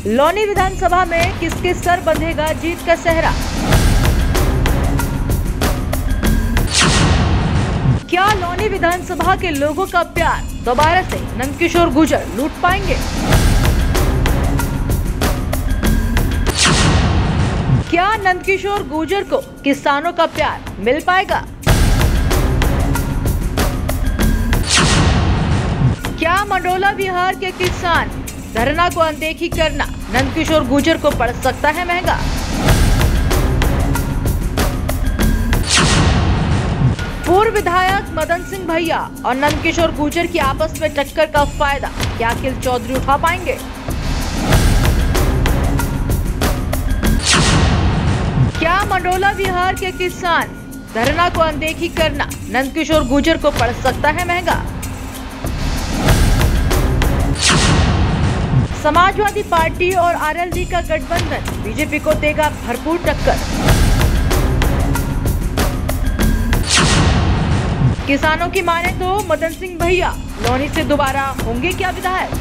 लौनी विधानसभा में किसके सर बंधेगा जीत का सेहरा? क्या लौनी विधानसभा के लोगों का प्यार दोबारा से नंदकिशोर गुर्जर लूट पाएंगे? क्या नंदकिशोर गुर्जर को किसानों का प्यार मिल पाएगा? क्या मंडोला बिहार के किसान धरना को अनदेखी करना नंदकिशोर गुर्जर को पड़ सकता है महंगा? पूर्व विधायक मदन सिंह भैया और नंदकिशोर गुर्जर की आपस में टक्कर का फायदा क्या अखिल चौधरी उठा पाएंगे? क्या मंडोला बिहार के किसान धरना को अनदेखी करना नंदकिशोर गुर्जर को पड़ सकता है महंगा? समाजवादी पार्टी और आरएलडी का गठबंधन बीजेपी को देगा भरपूर टक्कर। किसानों की माने तो मदन सिंह भैया लौनी से दोबारा होंगे क्या विधायक?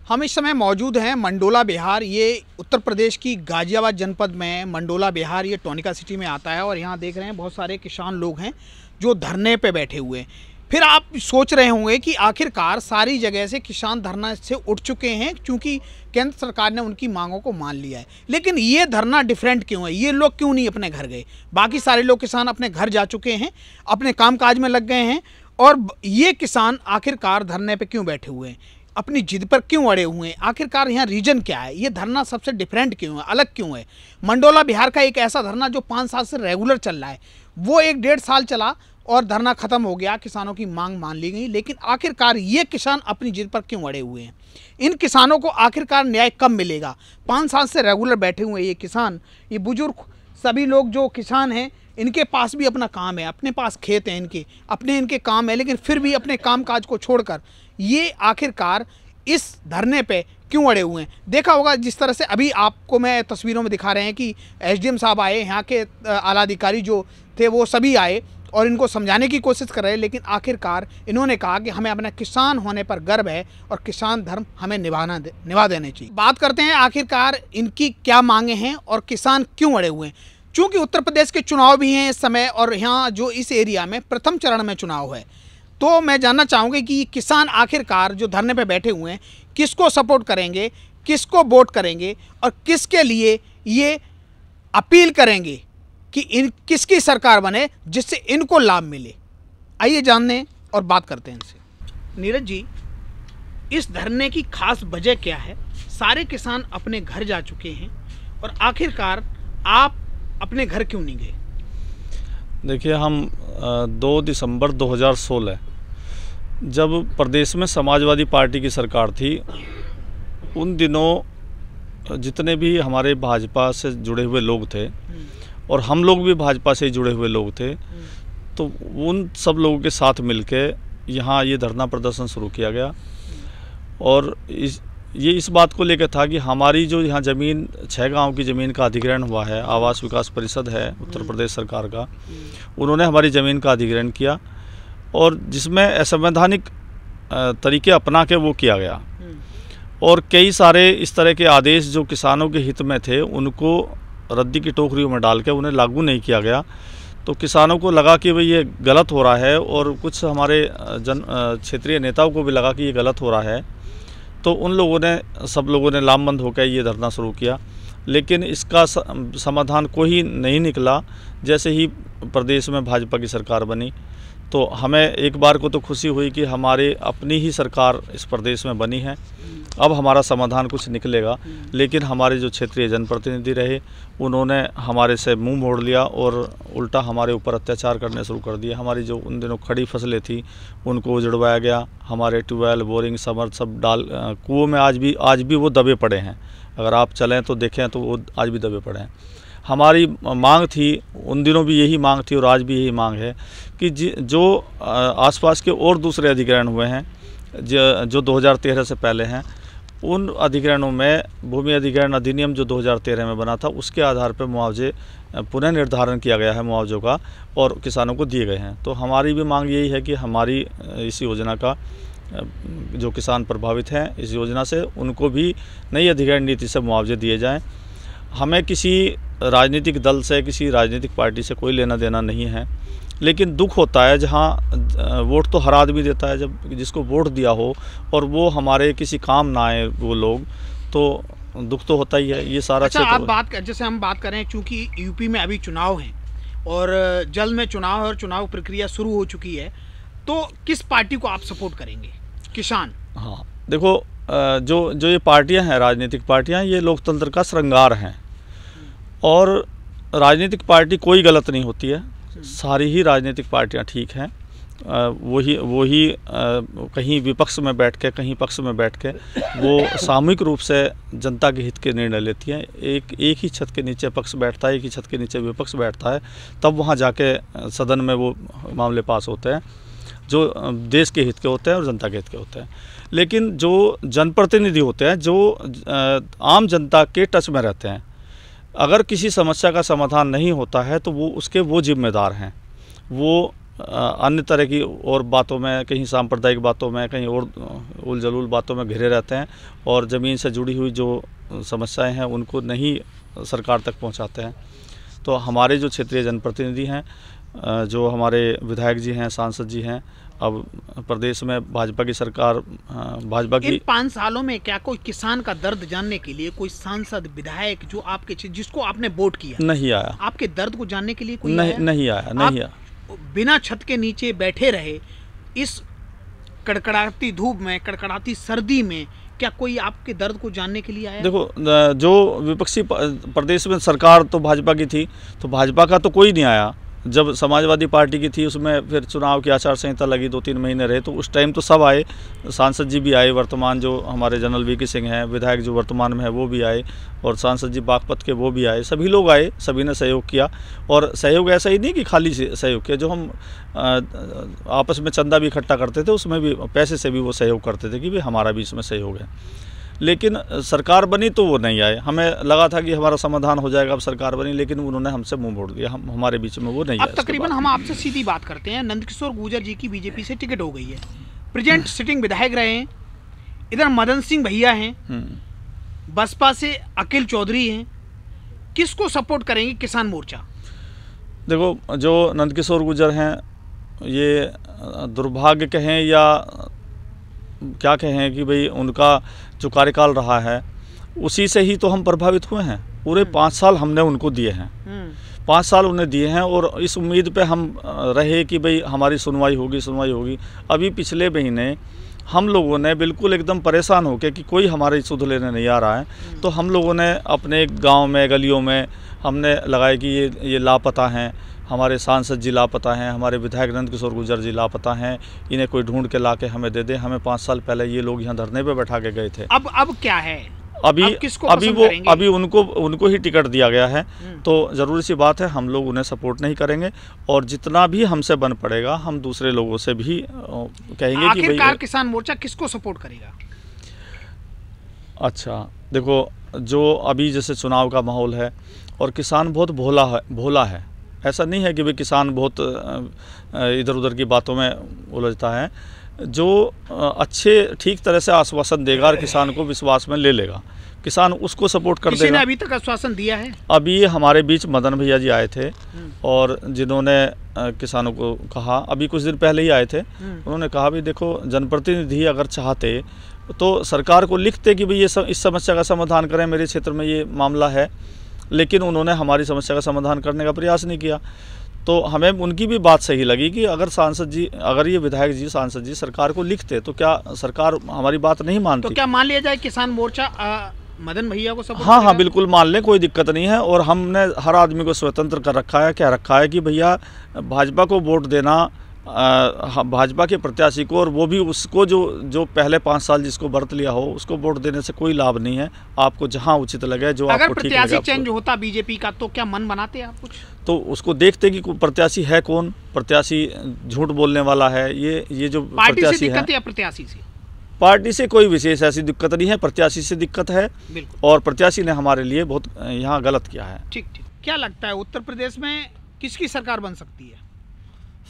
हम इस समय मौजूद हैं मंडोला बिहार। ये उत्तर प्रदेश की गाजियाबाद जनपद में मंडोला बिहार ये टोनिका सिटी में आता है और यहाँ देख रहे हैं बहुत सारे किसान लोग हैं जो धरने पे बैठे हुए हैं। फिर आप सोच रहे होंगे कि आखिरकार सारी जगह से किसान धरना से उठ चुके हैं क्योंकि केंद्र सरकार ने उनकी मांगों को मान लिया है, लेकिन ये धरना डिफरेंट क्यों है? ये लोग क्यों नहीं अपने घर गए? बाकी सारे लोग किसान अपने घर जा चुके हैं, अपने कामकाज में लग गए हैं और ये किसान आखिरकार धरने पे क्यों बैठे हुए हैं? अपनी जिद पर क्यों अड़े हुए हैं? आखिरकार यहाँ रीजन क्या है? ये धरना सबसे डिफरेंट क्यों है, अलग क्यों है? मंडोला बिहार का एक ऐसा धरना जो 5 साल से रेगुलर चल रहा है, वो 1-1.5 साल चला और धरना खत्म हो गया, किसानों की मांग मान ली गई, लेकिन आखिरकार ये किसान अपनी जिद पर क्यों अड़े हुए हैं? इन किसानों को आखिरकार न्याय कब मिलेगा? 5 साल से रेगुलर बैठे हुए ये किसान, ये बुजुर्ग सभी लोग जो किसान हैं, इनके पास भी अपना काम है, अपने पास खेत हैं, इनके काम है, लेकिन फिर भी अपने काम काज को छोड़कर ये आखिरकार इस धरने पे क्यों अड़े हुए हैं? देखा होगा जिस तरह से अभी आपको मैं तस्वीरों में दिखा रहे हैं कि एसडीएम साहब आए, यहाँ के आला अधिकारी जो थे वो सभी आए और इनको समझाने की कोशिश कर रहे हैं, लेकिन आखिरकार इन्होंने कहा कि हमें अपना किसान होने पर गर्व है और किसान धर्म हमें निभा देने चाहिए। बात करते हैं आखिरकार इनकी क्या मांगे हैं और किसान क्यों अड़े हुए हैं। चूँकि उत्तर प्रदेश के चुनाव भी हैं इस समय और यहाँ जो इस एरिया में प्रथम चरण में चुनाव है, तो मैं जानना चाहूँगी कि किसान आखिरकार जो धरने पर बैठे हुए हैं किसको सपोर्ट करेंगे, किसको वोट करेंगे और किसके लिए ये अपील करेंगे कि किसकी सरकार बने जिससे इनको लाभ मिले। आइए जानने और बात करते हैं इनसे। नीरज जी, इस धरने की खास वजह क्या है? सारे किसान अपने घर जा चुके हैं और आखिरकार आप अपने घर क्यों नहीं गए? देखिए, हम 2 दिसंबर 2016 जब प्रदेश में समाजवादी पार्टी की सरकार थी, उन दिनों जितने भी हमारे भाजपा से जुड़े हुए लोग थे और हम लोग भी भाजपा से जुड़े हुए लोग थे, तो उन सब लोगों के साथ मिलके यहाँ ये धरना प्रदर्शन शुरू किया गया। और इस बात को लेकर था कि हमारी जो यहाँ ज़मीन 6 गांव की ज़मीन का अधिग्रहण हुआ है, आवास विकास परिषद है उत्तर प्रदेश सरकार का, उन्होंने हमारी ज़मीन का अधिग्रहण किया और जिसमें असंवैधानिक तरीके अपना के वो किया गया और कई सारे इस तरह के आदेश जो किसानों के हित में थे उनको रद्दी की टोकरियों में डाल के उन्हें लागू नहीं किया गया। तो किसानों को लगा कि भाई ये गलत हो रहा है और कुछ हमारे क्षेत्रीय नेताओं को भी लगा कि ये गलत हो रहा है, तो उन लोगों ने सब लोगों ने लामबंद होकर ये धरना शुरू किया, लेकिन इसका समाधान कोई नहीं निकला। जैसे ही प्रदेश में भाजपा की सरकार बनी तो हमें एक बार को तो खुशी हुई कि हमारे अपनी ही सरकार इस प्रदेश में बनी है, अब हमारा समाधान कुछ निकलेगा, लेकिन हमारे जो क्षेत्रीय जनप्रतिनिधि रहे उन्होंने हमारे से मुंह मोड़ लिया और उल्टा हमारे ऊपर अत्याचार करने शुरू कर दिए। हमारी जो उन दिनों खड़ी फसलें थी उनको उजड़वाया गया, हमारे ट्यूबवेल बोरिंग समर सब डाल कुओं में आज भी वो दबे पड़े हैं। अगर आप चलें तो देखें तो वो आज भी दबे पड़े हैं। हमारी मांग थी, उन दिनों भी यही मांग थी और आज भी यही मांग है कि जो आसपास के और दूसरे अधिग्रहण हुए हैं जो 2013 से पहले हैं, उन अधिग्रहणों में भूमि अधिग्रहण अधिनियम जो 2013 में बना था उसके आधार पर मुआवजे पुनः निर्धारण किया गया है मुआवजों का और किसानों को दिए गए हैं। तो हमारी भी मांग यही है कि हमारी इस योजना का जो किसान प्रभावित हैं इस योजना से, उनको भी नई अधिग्रहण नीति से मुआवजे दिए जाएं। हमें किसी राजनीतिक दल से, किसी राजनीतिक पार्टी से कोई लेना देना नहीं है, लेकिन दुख होता है जहां वोट तो हर आदमी देता है, जब जिसको वोट दिया हो और वो हमारे किसी काम ना आए वो लोग, तो दुख तो होता ही है। ये सारा अच्छा, आप जैसे हम बात करें, चूँकि यूपी में अभी चुनाव हैं और जल्द में चुनाव है और चुनाव प्रक्रिया शुरू हो चुकी है, तो किस पार्टी को आप सपोर्ट करेंगे? किसान? हाँ, देखो, जो ये पार्टियां हैं, राजनीतिक पार्टियां, ये लोकतंत्र का श्रृंगार हैं और राजनीतिक पार्टी कोई गलत नहीं होती है, सारी ही राजनीतिक पार्टियां ठीक हैं। वही कहीं विपक्ष में बैठ के, कहीं पक्ष में बैठ के वो सामूहिक रूप से जनता के हित के निर्णय लेती हैं। एक ही छत के नीचे पक्ष बैठता है, एक ही छत के नीचे विपक्ष बैठता है, तब वहाँ जाके सदन में वो मामले पास होते हैं जो देश के हित के होते हैं और जनता के हित के होते हैं। लेकिन जो जनप्रतिनिधि होते हैं, जो आम जनता के टच में रहते हैं, अगर किसी समस्या का समाधान नहीं होता है तो वो जिम्मेदार हैं। वो अन्य तरह की और बातों में, कहीं सांप्रदायिक बातों में, कहीं और उलझुल बातों में घिरे रहते हैं और ज़मीन से जुड़ी हुई जो समस्याएं हैं उनको नहीं सरकार तक पहुंचाते हैं। तो हमारे जो क्षेत्रीय जनप्रतिनिधि हैं, जो हमारे विधायक जी हैं, सांसद जी हैं, अब प्रदेश में भाजपा की सरकार, भाजपा की। इन 5 सालों में क्या कोई किसान का दर्द जानने के लिए कोई सांसद, विधायक जो आपके, जिसको आपने वोट किया, नहीं आया? आपके दर्द को जानने के लिए कोई नहीं आया। बिना छत के नीचे बैठे रहे इस कड़कड़ाती धूप में, कड़कड़ाती सर्दी में, क्या कोई आपके दर्द को जानने के लिए आया? देखो, जो विपक्षी प्रदेश में सरकार तो भाजपा की थी, तो भाजपा का तो कोई नहीं आया। जब समाजवादी पार्टी की थी उसमें फिर चुनाव की आचार संहिता लगी, 2-3 महीने रहे, तो उस टाइम तो सब आए, सांसद जी भी आए, वर्तमान जो हमारे जनरल वीके सिंह हैं, विधायक जो वर्तमान में है वो भी आए, और सांसद जी बागपत के वो भी आए, सभी लोग आए, सभी ने सहयोग किया। और सहयोग ऐसा ही नहीं कि खाली सहयोग किया, जो हम आपस में चंदा भी इकट्ठा करते थे उसमें भी पैसे से भी वो सहयोग करते थे कि भाई हमारा भी इसमें सहयोग है। लेकिन सरकार बनी तो वो नहीं आए। हमें लगा था कि हमारा समाधान हो जाएगा, अब सरकार बनी, लेकिन उन्होंने हमसे मुंह मोड़ दिया, हमारे बीच में वो नहीं आए। अब तकरीबन हम आपसे सीधी बात करते हैं, नंदकिशोर गुर्जर जी की बीजेपी से टिकट हो गई है, प्रेजेंट सिटिंग विधायक रहे हैं, इधर मदन सिंह भैया हैं, बसपा से अखिल चौधरी हैं, किसको सपोर्ट करेंगे किसान मोर्चा? देखो, जो नंदकिशोर गुर्जर हैं, ये दुर्भाग्य कहें या क्या कहें कि भाई उनका जो कार्यकाल रहा है उसी से ही तो हम प्रभावित हुए हैं। पूरे 5 साल हमने उनको दिए हैं, 5 साल उन्हें दिए हैं, और इस उम्मीद पे हम रहे कि भाई हमारी सुनवाई होगी। अभी पिछले महीने हम लोगों ने बिल्कुल एकदम परेशान होकर कि कोई हमारी सुध लेने नहीं आ रहा है, तो हम लोगों ने अपने गांव में, गलियों में हमने लगाया कि ये लापता हैं, हमारे सांसद जी लापता हैं, हमारे विधायक नंदकिशोर गुर्जर जी लापता हैं, इन्हें कोई ढूंढ के ला के हमें दे दे। हमें 5 साल पहले ये लोग यहाँ धरने पे बैठा के गए थे। अब क्या है? अभी उनको ही टिकट दिया गया है, तो ज़रूरी सी बात है हम लोग उन्हें सपोर्ट नहीं करेंगे, और जितना भी हमसे बन पड़ेगा हम दूसरे लोगों से भी कहेंगे कि आखिरकार किसान मोर्चा किसको सपोर्ट करेगा? अच्छा, देखो, जो अभी जैसे चुनाव का माहौल है और किसान बहुत भोला है, ऐसा नहीं है कि भाई किसान बहुत इधर उधर की बातों में उलझता है। जो अच्छे ठीक तरह से आश्वासन देगा और किसान को विश्वास में ले लेगा, किसान उसको सपोर्ट कर देगा। किसी ने अभी तक आश्वासन दिया है? अभी हमारे बीच मदन भैया जी आए थे और जिन्होंने किसानों को कहा, अभी कुछ दिन पहले ही आए थे, उन्होंने कहा भी देखो, जनप्रतिनिधि अगर चाहते तो सरकार को लिखते कि भाई इस समस्या का समाधान करें, मेरे क्षेत्र में ये मामला है, लेकिन उन्होंने हमारी समस्या का समाधान करने का प्रयास नहीं किया। तो हमें उनकी भी बात सही लगी कि अगर ये विधायक जी, सांसद जी सरकार को लिखते तो क्या सरकार हमारी बात नहीं मानती? तो क्या मान लिया जाए किसान मोर्चा मदन भैया को सपोर्ट? हाँ, बिल्कुल मान लें, कोई दिक्कत नहीं है। और हमने हर आदमी को स्वतंत्र कर रखा है, क्या रखा है कि भैया भाजपा को वोट देना, भाजपा के प्रत्याशी को, और वो भी उसको जो पहले 5 साल जिसको व्रत लिया हो उसको वोट देने से कोई लाभ नहीं है। आपको जहां उचित लगे, जो आपको ठीक लगे। अगर प्रत्याशी चेंज होता बीजेपी का तो क्या मन बनाते आप कुछ? तो उसको देखते कि प्रत्याशी है कौन, प्रत्याशी झूठ बोलने वाला है, ये जो प्रत्याशी है। या प्रत्याशी से? पार्टी से कोई विशेष ऐसी दिक्कत नहीं है, प्रत्याशी से दिक्कत है, और प्रत्याशी ने हमारे लिए बहुत यहाँ गलत किया है। ठीक। क्या लगता है उत्तर प्रदेश में किसकी सरकार बन सकती है?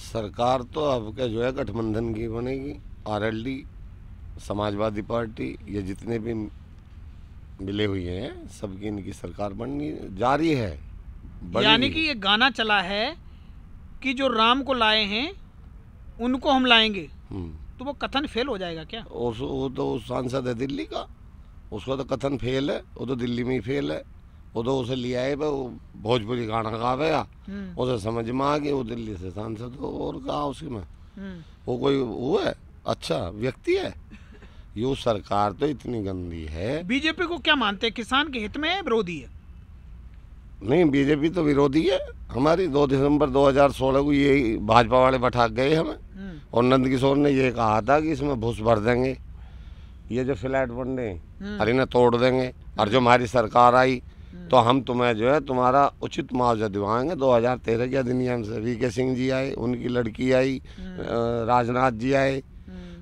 सरकार तो अब क्या जो है गठबंधन की बनेगी, आरएलडी समाजवादी पार्टी, ये जितने भी मिले हुए हैं सबकी इनकी सरकार बननी जारी है। यानी कि ये गाना चला है कि जो राम को लाए हैं उनको हम लाएंगे, तो वो कथन फेल हो जाएगा क्या? वो तो सांसद है दिल्ली का, उसका तो कथन फेल है, वो तो दिल्ली में ही फेल है। वो तो उसे लिया है वो भोजपुरी गाना गावेगा, उसे समझ में आ गया, वो दिल्ली से सांसद हो और कहा उसी में वो कोई वो है अच्छा व्यक्ति है। ये सरकार तो इतनी गंदी है। बीजेपी को क्या मानते हैं, किसान के हित में है विरोधी है? नहीं, बीजेपी तो विरोधी है हमारी। 2 दिसंबर 2016 को ये भाजपा वाले बैठा गए हमें, और नंद किशोर ने ये कहा था कि इसमें घुस भर देंगे, ये जो फ्लैट बन रहे और इन्हें तोड़ देंगे, और जो हमारी सरकार आई तो हम तुम्हें जो है तुम्हारा उचित मुआवजा दिलवाएंगे। 2013 के अधिनियम से वीके सिंह जी आए, उनकी लड़की आई, राजनाथ जी आए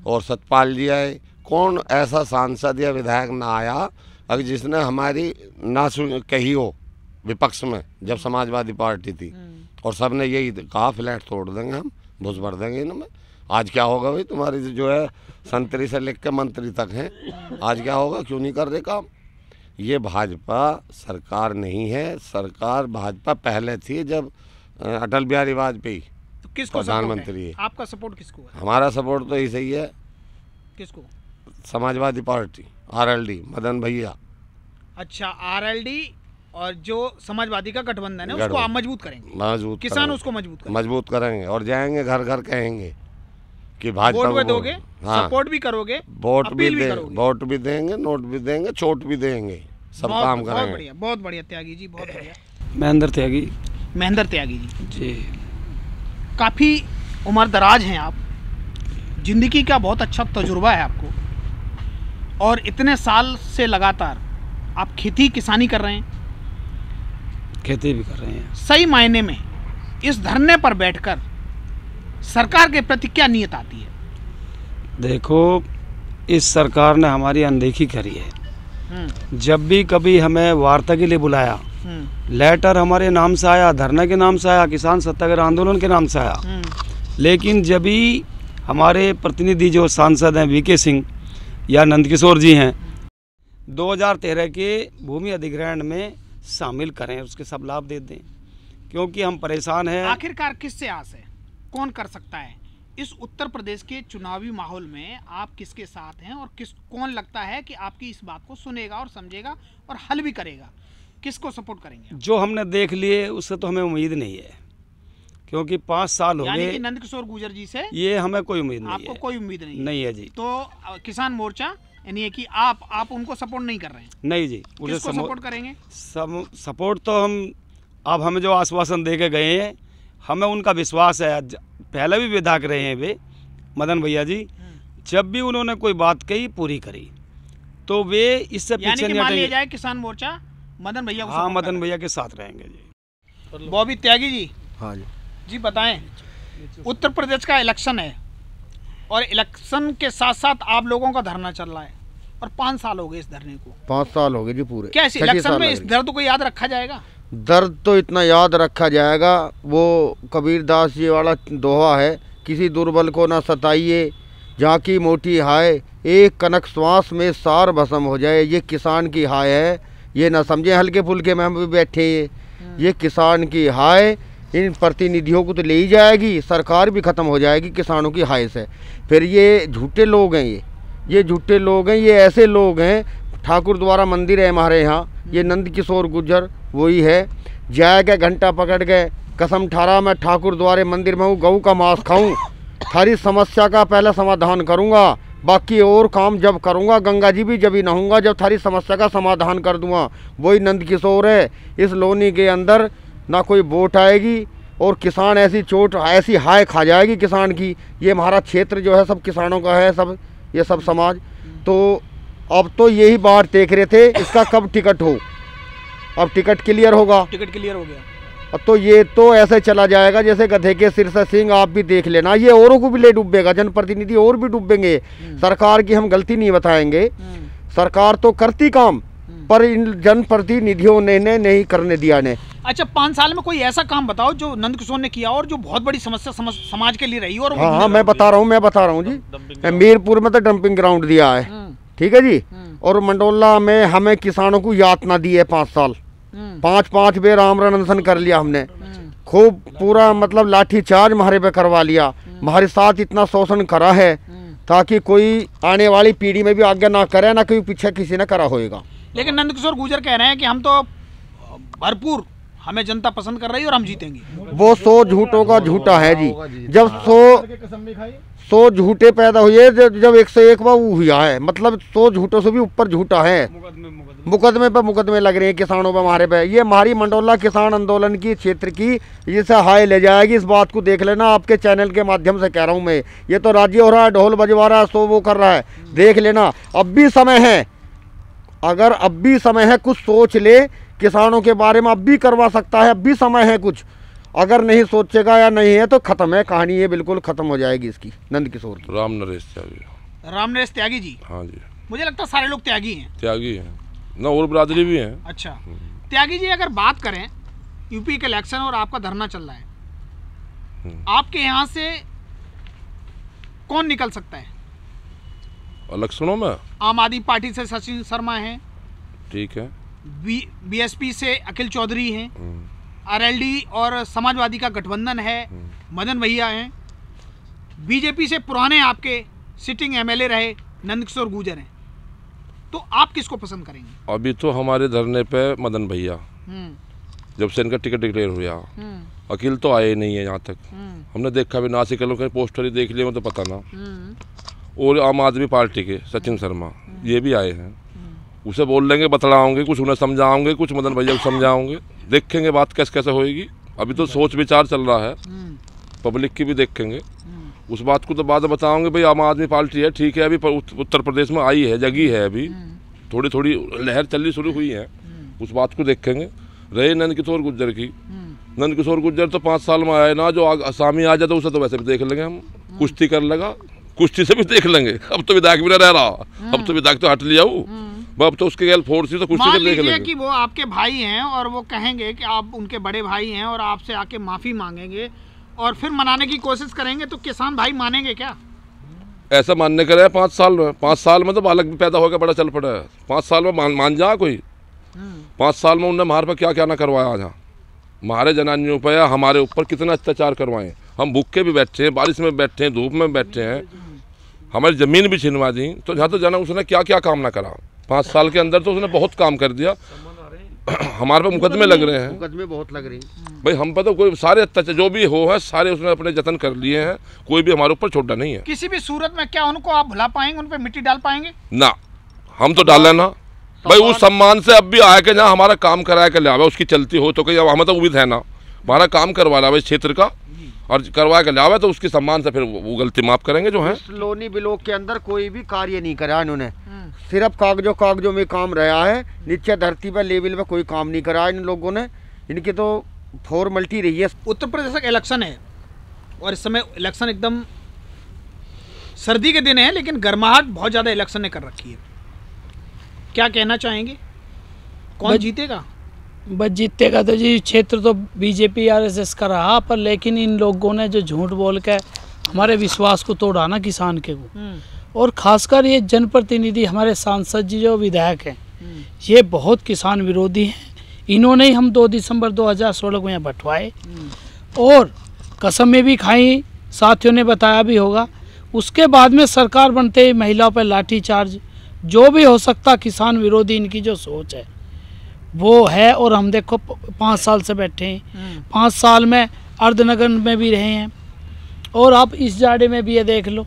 और सतपाल जी आए। कौन ऐसा सांसद या विधायक ना आया अगर जिसने हमारी ना कही हो विपक्ष में, जब समाजवादी पार्टी थी, और सब ने यही कहा फ्लैट तोड़ देंगे हम, घुस भर देंगे इनमें। आज क्या होगा भाई, तुम्हारी जो है संतरी से लेकर मंत्री तक हैं, आज क्या होगा, क्यों नहीं कर रहे काम? ये भाजपा सरकार नहीं है। सरकार भाजपा पहले थी जब अटल बिहारी वाजपेयी तो किसको प्रधानमंत्री है। आपका सपोर्ट किसको है? हमारा सपोर्ट तो ही सही है, किसको? समाजवादी पार्टी, आरएलडी, मदन भैया। अच्छा, आरएलडी और जो समाजवादी का गठबंधन है उसको आप मजबूत करेंगे? मजबूत किसान उसको मजबूत करेंगे और जाएंगे घर घर कहेंगे कि भाजपा वोट दोगे, हाँ, सपोर्ट भी करोगे, वोट भी देंगे, नोट भी देंगे, चोट भी देंगे, सब काम करेंगे। बहुत बढ़िया त्यागी जी, बहुत बढ़िया। महेंद्र त्यागी जी, काफ़ी उम्र दराज हैं आप, जिंदगी का बहुत अच्छा तजुर्बा है आपको, और इतने साल से लगातार आप खेती किसानी कर रहे हैं। खेती भी कर रहे हैं। सही मायने में इस धरने पर बैठकर सरकार के प्रति क्या नीयत आती है? देखो, इस सरकार ने हमारी अनदेखी करी है। जब भी कभी हमें वार्ता के लिए बुलाया, लेटर हमारे नाम से आया, धरने के नाम से आया, किसान सत्याग्रह आंदोलन के नाम से आया, लेकिन जब भी हमारे प्रतिनिधि जो सांसद हैं वीके सिंह या नंदकिशोर जी हैं, 2013 के भूमि अधिग्रहण में शामिल करें, उसके सब लाभ दे दें, क्योंकि हम परेशान हैं। आखिरकार किससे आस है, कौन कर सकता है? इस उत्तर प्रदेश के चुनावी माहौल में आप किसके साथ हैं, और कौन लगता है कि आपकी इस बात को सुनेगा और समझेगा और हल भी करेगा? किसको सपोर्ट करेंगे? जो हमने देख लिए उससे तो हमें उम्मीद नहीं है, क्योंकि 5 साल हो गए। नंदकिशोर गुर्जर जी से ये हमें कोई उम्मीद नहीं है। आपको कोई उम्मीद नहीं है जी। तो किसान मोर्चा यानी है कि आप उनको सपोर्ट नहीं कर रहे हैं? नहीं जी। किसको सपोर्ट करेंगे? सपोर्ट तो हम, अब हमें जो आश्वासन दे के गए हैं, हमें उनका विश्वास है। पहले भी विधायक रहे हैं वे, मदन भैया जी, जब भी उन्होंने कोई बात कही पूरी करी, तो वे इससे पीछे नहीं मान लिया जाए किसान मोर्चा मदन भैया को, हाँ, मदन भैया के साथ रहेंगे जी। बॉबी त्यागी जी, हाँ जी बताएं, उत्तर प्रदेश का इलेक्शन है और इलेक्शन के साथ साथ आप लोगों का धरना चल रहा है, और 5 साल हो गए इस धरने को। 5 साल हो गए जी पूरे। क्या इस इलेक्शन में इस दर्द को याद रखा जाएगा? दर्द तो इतना याद रखा जाएगा, वो कबीरदास जी वाला दोहा है, किसी दुर्बल को ना सताइए, झांकी मोटी हाय, एक कनक श्वास में सार भस्म हो जाए। ये किसान की हाय है, ये ना समझे हल्के फुल्के में हम भी बैठे। ये किसान की हाय इन प्रतिनिधियों को तो ले ही जाएगी, सरकार भी ख़त्म हो जाएगी किसानों की हाय से। फिर ये झूठे लोग हैं, ये झूठे लोग हैं, ये ऐसे लोग हैं। ठाकुर द्वारा मंदिर है हमारे यहाँ, ये नंदकिशोर गुर्जर वही है, जाएगा घंटा पकड़ गए, कसम ठारा मैं ठाकुर द्वारे मंदिर में हूँ, गऊ का मांस खाऊं, थारी समस्या का पहला समाधान करूँगा, बाकी और काम जब करूँगा, गंगा जी भी जब ही नहूँगा जब थारी समस्या का समाधान कर दूँगा। वही नंदकिशोर है। इस लोनी के अंदर ना कोई वोट आएगी, और किसान ऐसी चोट ऐसी हाय खा जाएगी किसान की। ये हमारा क्षेत्र जो है सब किसानों का है, सब ये सब समाज। तो अब तो यही बात देख रहे थे इसका कब टिकट हो, अब टिकट क्लियर होगा। टिकट क्लियर हो गया। अब तो ये तो ऐसे चला जाएगा जैसे गधे के सिर से सिंह। आप भी देख लेना, ये औरों को भी ले डूबेगा, जनप्रतिनिधि और भी डूबेंगे। सरकार की हम गलती नहीं बताएंगे, सरकार तो करती काम, पर इन जनप्रतिनिधियों ने नहीं करने दिया ने। अच्छा, 5 साल में कोई ऐसा काम बताओ जो नंदकिशोर ने किया और जो बहुत बड़ी समस्या समाज के लिए रही और हाँ, मैं बता रहा हूँ जी। मीरपुर में तो डंपिंग ग्राउंड दिया है, ठीक है जी। और मंडोला में हमें किसानों को यातना दी है 5 साल, 5 बेर आमरण अनशन कर लिया हमने, खूब पूरा मतलब लाठी चार्ज हमारे पे करवा लिया, हमारे साथ इतना शोषण करा है ताकि कोई आने वाली पीढ़ी में भी आगे ना करे, ना कोई पीछे किसी ने करा होएगा। लेकिन नंदकिशोर गुर्जर कह रहे हैं कि हम तो भरपूर, हमें जनता पसंद कर रही है और हम जीतेंगे। वो 100 झूठों का झूठा है जी। जब 100 झूठे पैदा हुए, जब 101 बार हुआ है, मतलब 100 झूठों से भी ऊपर झूठा है। मुकदमे पे मुकदमे लग रहे हैं किसानों पे, हमारे पे। ये हमारी मंडोला किसान आंदोलन की क्षेत्र की जिसे हाय ले जाएगी, इस बात को देख लेना। आपके चैनल के माध्यम से कह रहा हूँ मैं, ये तो राज्य हो रहा है, ढोल बजवा रहा है, सो वो कर रहा है, देख लेना। अब भी समय है, अगर अब भी समय है, कुछ सोच ले किसानों के बारे में, अब भी करवा सकता है, अब भी समय है कुछ। अगर नहीं सोचेगा या नहीं है तो खत्म है कहानी, ये बिल्कुल खत्म हो जाएगी इसकी, नंदकिशोर की। राम नरेश त्यागी जी। हाँ जी, मुझे लगता है सारे लोग त्यागी हैं। त्यागी हैं ना, और बिरादरी भी हैं। अच्छा, त्यागी जी, अगर बात करें यूपी के इलेक्शन और आपका धरना चल रहा है, आपके यहाँ से कौन निकल सकता है इलेक्शनों में? आम आदमी पार्टी से सचिन शर्मा हैं, ठीक है, बीएसपी से अखिल चौधरी हैं, आरएलडी और समाजवादी का गठबंधन है, मदन भैया हैं, बीजेपी से पुराने आपके सिटिंग एमएलए रहे नंदकिशोर गुर्जर हैं, तो आप किसको पसंद करेंगे? अभी तो हमारे धरने पे मदन भैया, जब से इनका टिकट डिक्लेयर हुआ, अखिल तो आए नहीं है यहाँ तक, हमने देखा भी, नासिक के पोस्टर ही देख लिए, तो पता ना। और आम आदमी पार्टी के सचिन शर्मा, ये भी आए हैं, उसे बोल लेंगे, बतलाओगे, कुछ उन्हें समझाओगे, कुछ मदन भैया को समझाओगे, देखेंगे बात कैसे कैसे होएगी। अभी तो सोच विचार चल रहा है, पब्लिक की भी देखेंगे, उस बात को तो बाद में बताओगे। भाई आम आदमी पार्टी है, ठीक है, अभी उत्तर प्रदेश में आई है, जगी है, अभी थोड़ी थोड़ी लहर चलनी शुरू हुई है, उस बात को देखेंगे। रहे नंदकिशोर गुर्जर की, नंदकिशोर गुर्जर तो 5 साल में आए ना, जो आसामी आ जाता उसे तो वैसे भी देख लेंगे हम, कुश्ती कर लगा, कुश्ती से भी देख लेंगे। अब तो विधायक भी रह रहा, अब तो विधायक तो हट लिया हूँ, अब तो उसके गैल फोर्स ही तो कुश्ती से देख लेंगे। कि वो आपके भाई हैं और वो कहेंगे कि आप उनके बड़े भाई हैं और आपसे आके माफी मांगेंगे और फिर मनाने की कोशिश करेंगे, तो किसान भाई मानेंगे क्या? ऐसा मानने का रहे 5 साल में, 5 साल में तो बालक भी पैदा होकर बड़ा चल पड़ा है। 5 साल में मान जा कोई, 5 साल में उनने हमारे पर क्या क्या ना करवाया, जहाँ हमारे जनानियों पर या हमारे ऊपर कितना अत्याचार करवाए। हम भूखे भी बैठे हैं, बारिश में बैठे हैं, धूप में बैठे हैं, हमारी ज़मीन भी छिनवा दी। तो जहाँ तो जना उसने क्या क्या काम ना करा, 5 साल के अंदर तो उसने बहुत काम कर दिया। हमारे पे मुकदमे लग रहे हैं, मुकदमे बहुत लग रही हैं भाई। हम पे तो कोई सारे अत्याचार जो भी हो है, सारे उसने अपने जतन कर लिए हैं, कोई भी हमारे ऊपर छोटा नहीं है। किसी भी सूरत में क्या उनको आप भुला पाएंगे, उन पे मिट्टी डाल पाएंगे? ना, हम तो डाले ना भाई, उस सम्मान से अब भी आया कि जहाँ हमारा काम कराया के लावे, उसकी चलती हो तो कहीं हमें तो उम्मीद है ना, हमारा काम करवा लावे इस क्षेत्र का और करवा के लावे, तो उसकी सम्मान से फिर वो गलती माफ करेंगे जो है। लोनी ब्लॉक के अंदर कोई भी कार्य नहीं करा इन्होंने, सिर्फ कागजों में काम रहा है, नीचे धरती पर लेवल पे कोई काम नहीं करा इन लोगों ने। इनकी तो फॉर्मेलिटी रही है। उत्तर प्रदेश का इलेक्शन है और इस समय इलेक्शन एकदम सर्दी के दिन है, लेकिन गर्माहट बहुत ज़्यादा इलेक्शन ने कर रखी है। क्या कहना चाहेंगे, कौन जीतेगा? बस जीतेगा तो जी क्षेत्र तो बीजेपी आरएसएस का रहा, पर लेकिन इन लोगों ने जो झूठ बोल के हमारे विश्वास को तोड़ा ना किसान के को, और खासकर ये जनप्रतिनिधि हमारे सांसद जी जो विधायक हैं, ये बहुत किसान विरोधी हैं। इन्होंने ही हम 2 दिसंबर 2016 को यहाँ बंटवाए और कसमें भी खाई, साथियों ने बताया भी होगा। उसके बाद में सरकार बनते ही महिलाओं पर लाठीचार्ज, जो भी हो सकता किसान विरोधी इनकी जो सोच है वो है। और हम देखो 5 साल से बैठे हैं, 5 साल में अर्धनगर में भी रहे हैं और आप इस जाड़े में भी ये देख लो।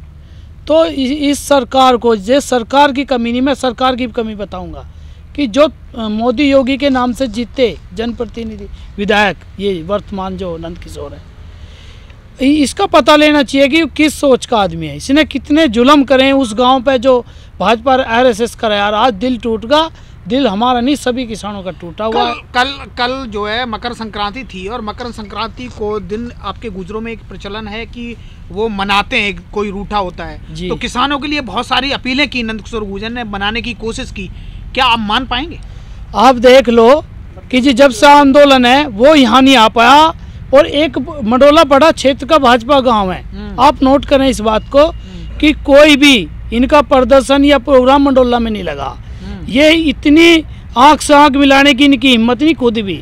तो इस सरकार को, जिस सरकार की कमी नहीं, मैं सरकार की कमी बताऊंगा कि जो मोदी योगी के नाम से जीते जनप्रतिनिधि विधायक, ये वर्तमान जो नंदकिशोर है, इसका पता लेना चाहिए कि किस सोच का आदमी है, इसने कितने जुल्म करे उस गांव पे जो भाजपा आरएसएस का। यार आज दिल टूट गया, दिल हमारा नहीं सभी किसानों का टूटा हुआ। कल जो है मकर संक्रांति थी और मकर संक्रांति को दिन आपके गुजरों में एक प्रचलन है कि वो मनाते हैं, कोई रूठा होता है, तो किसानों के लिए बहुत सारी अपीलें की नंदकिशोर गुर्जर ने, बनाने की कोशिश की, क्या आप मान पाएंगे? आप देख लो कि जी जब से आंदोलन है वो यहाँ नहीं आ पाया, और एक मंडोला पड़ा क्षेत्र का भाजपा गांव है। आप नोट करें इस बात को कि कोई भी इनका प्रदर्शन या प्रोग्राम मंडोला में नहीं लगा। ये इतनी आंख से आंख मिलाने की इनकी हिम्मत नहीं खुद भी।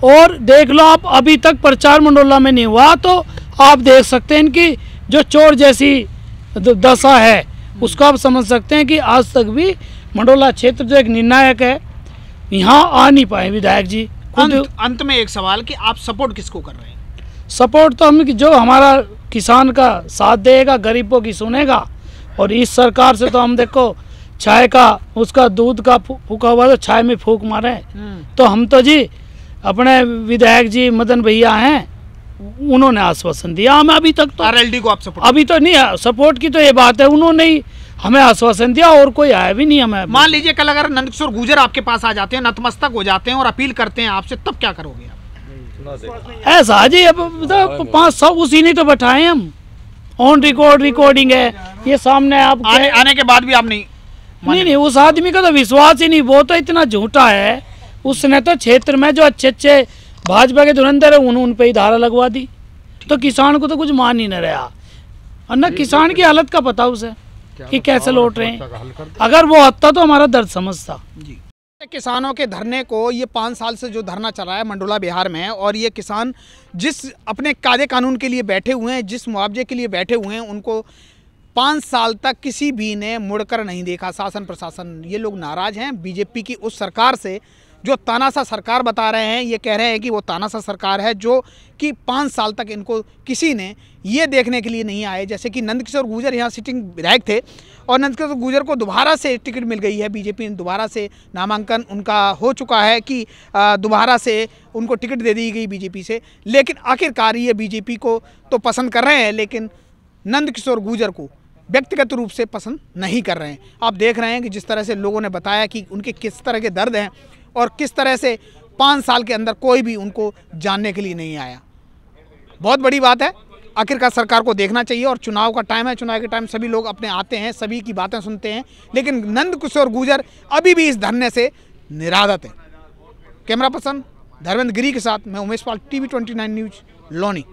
और देख लो आप, अभी तक प्रचार मंडोला में नहीं हुआ, तो आप देख सकते हैं इनकी जो चोर जैसी दशा है उसको आप समझ सकते हैं कि आज तक भी मंडोला क्षेत्र जो एक निर्णायक है यहाँ आ नहीं पाए विधायक जी। अंत में एक सवाल कि आप सपोर्ट किसको कर रहे हैं? सपोर्ट तो हम जो हमारा किसान का साथ देगा, गरीबों की सुनेगा। और इस सरकार से तो हम देखो चाय का उसका दूध का फूका हुआ तो चाय में फूक मारे। तो हम तो जी अपने विधायक जी मदन भैया हैं, उन्होंने आश्वासन दिया हमें। अभी तक तो आरएलडी को आप सपोर्ट? अभी तो नहीं, सपोर्ट की तो ये बात है, उन्होंने ही हमें आश्वासन दिया और कोई आया भी नहीं हमें। मान लीजिए कल अगर नंदकिशोर गुर्जर आपके पास आ जाते हैं, नतमस्तक हो जाते हैं और अपील करते हैं आपसे, तब क्या करोगे आप? ऐसा जी अब 500 उसी ने तो बैठाए हम, ऑन रिकॉर्डिंग है ये सामने। आप आने के बाद भी आप नहीं उस आदमी का तो विश्वास ही नहीं, वो तो इतना झूठा है। उसने तो क्षेत्र में जो अच्छे भाजपा के धुरंधर है उन पे ही धारा लगवा दी, तो किसान को तो कुछ मान ही न रहा। और न किसान की हालत का पता उसे कि कैसे लौट रहे हैं। अगर वो आता तो हमारा दर्द समझता जी। किसानों के धरने को, ये 5 साल से जो धरना चल रहा है मंडोला बिहार में, और ये किसान जिस अपने कायदे कानून के लिए बैठे हुए हैं, जिस मुआवजे के लिए बैठे हुए हैं, उनको 5 साल तक किसी भी ने मुड़कर नहीं देखा। शासन प्रशासन, ये लोग नाराज़ हैं बीजेपी की उस सरकार से जो तानाशाह सरकार बता रहे हैं। ये कह रहे हैं कि वो तानाशाह सरकार है जो कि 5 साल तक इनको किसी ने ये देखने के लिए नहीं आए। जैसे कि नंदकिशोर गुर्जर यहाँ सिटिंग विधायक थे और नंदकिशोर गुर्जर को दोबारा से टिकट मिल गई है, बीजेपी ने दोबारा से नामांकन उनका हो चुका है कि दोबारा से उनको टिकट दे दी गई बीजेपी से। लेकिन आखिरकार ये बीजेपी को तो पसंद कर रहे हैं, लेकिन नंदकिशोर गुर्जर को व्यक्तिगत रूप से पसंद नहीं कर रहे हैं। आप देख रहे हैं कि जिस तरह से लोगों ने बताया कि उनके किस तरह के दर्द हैं और किस तरह से 5 साल के अंदर कोई भी उनको जानने के लिए नहीं आया। बहुत बड़ी बात है। आखिरकार सरकार को देखना चाहिए, और चुनाव का टाइम है, चुनाव के टाइम सभी लोग अपने आते हैं, सभी की बातें सुनते हैं, लेकिन नंदकिशोर गुर्जर अभी भी इस धरने से निरादत है। कैमरा पर्सन धर्मेंद्र गिरी के साथ मैं उमेश पाल, TV 29 न्यूज, लोनी।